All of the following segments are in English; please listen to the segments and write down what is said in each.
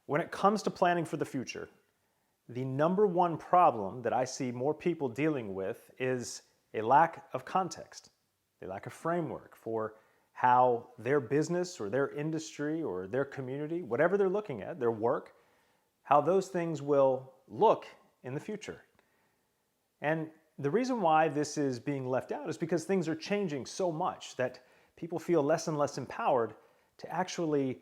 When it comes to planning for the future, the number one problem that I see more people dealing with is a lack of context, a lack of framework for how their business or their industry or their community, whatever they're looking at, their work, how those things will look in the future. And the reason why this is being left out is because things are changing so much that people feel less and less empowered to actually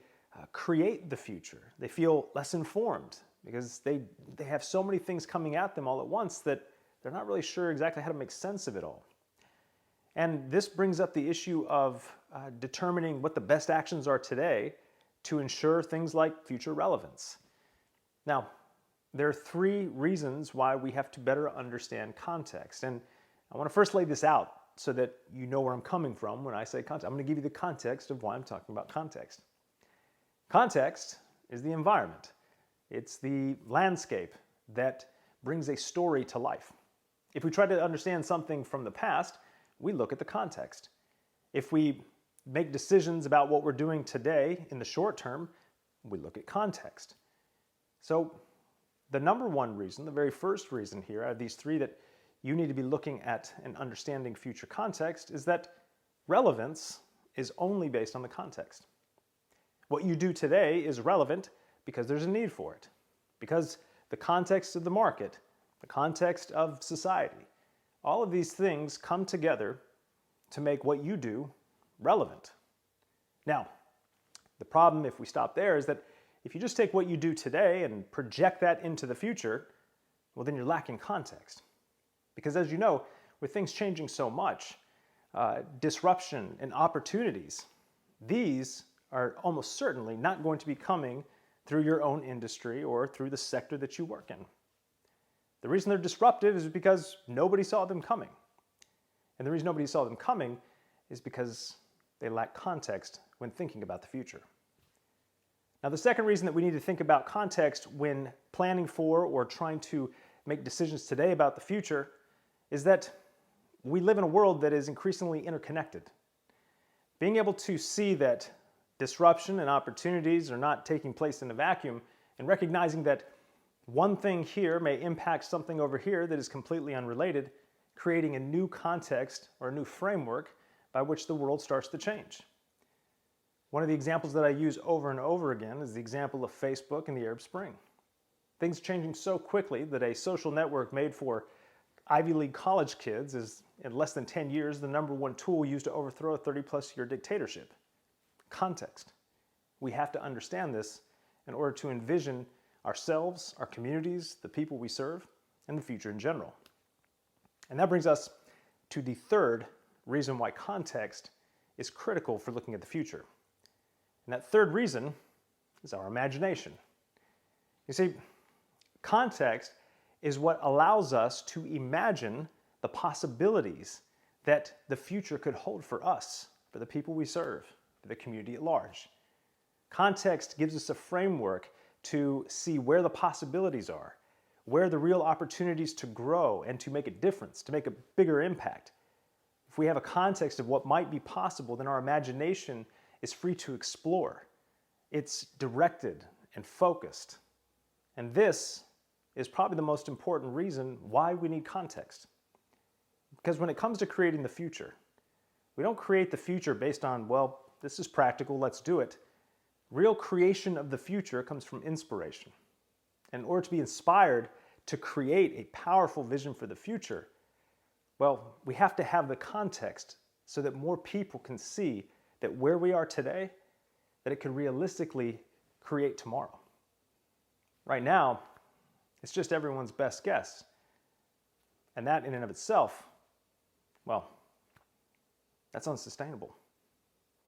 create the future. They feel less informed because they have so many things coming at them all at once that they're not really sure exactly how to make sense of it all. And this brings up the issue of determining what the best actions are today to ensure things like future relevance. Now, there are three reasons why we have to better understand context. And I want to first lay this out so that you know where I'm coming from when I say context. I'm going to give you the context of why I'm talking about context. Context is the environment. It's the landscape that brings a story to life. If we try to understand something from the past, we look at the context. If we make decisions about what we're doing today in the short term, we look at context. So the number one reason, the very first reason here out of these three that you need to be looking at and understanding future context is that relevance is only based on the context. What you do today is relevant because there's a need for it, because the context of the market, the context of society, all of these things come together to make what you do relevant. Now, the problem if we stop there is that if you just take what you do today and project that into the future, well, then you're lacking context. Because as you know, with things changing so much, disruption and opportunities, these are almost certainly not going to be coming through your own industry or through the sector that you work in. The reason they're disruptive is because nobody saw them coming. And the reason nobody saw them coming is because they lack context when thinking about the future. Now, the second reason that we need to think about context when planning for or trying to make decisions today about the future is that we live in a world that is increasingly interconnected. Being able to see that disruption and opportunities are not taking place in a vacuum and recognizing that one thing here may impact something over here that is completely unrelated, creating a new context or a new framework by which the world starts to change. One of the examples that I use over and over again is the example of Facebook and the Arab Spring. Things changing so quickly that a social network made for Ivy League college kids is, in less than 10 years, the number one tool used to overthrow a 30-plus year dictatorship. Context. We have to understand this in order to envision ourselves, our communities, the people we serve, and the future in general. And that brings us to the third reason why context is critical for looking at the future. And that third reason is our imagination. You see, context is what allows us to imagine the possibilities that the future could hold for us, for the people we serve, for the community at large. Context gives us a framework to see where the possibilities are, where the real opportunities to grow and to make a difference, to make a bigger impact. If we have a context of what might be possible, then our imagination is free to explore. It's directed and focused. And this is probably the most important reason why we need context. Because when it comes to creating the future, we don't create the future based on, well, this is practical, let's do it. Real creation of the future comes from inspiration. And in order to be inspired to create a powerful vision for the future, well, we have to have the context so that more people can see that where we are today, that it can realistically create tomorrow. Right now, it's just everyone's best guess. And that in and of itself, well, that's unsustainable.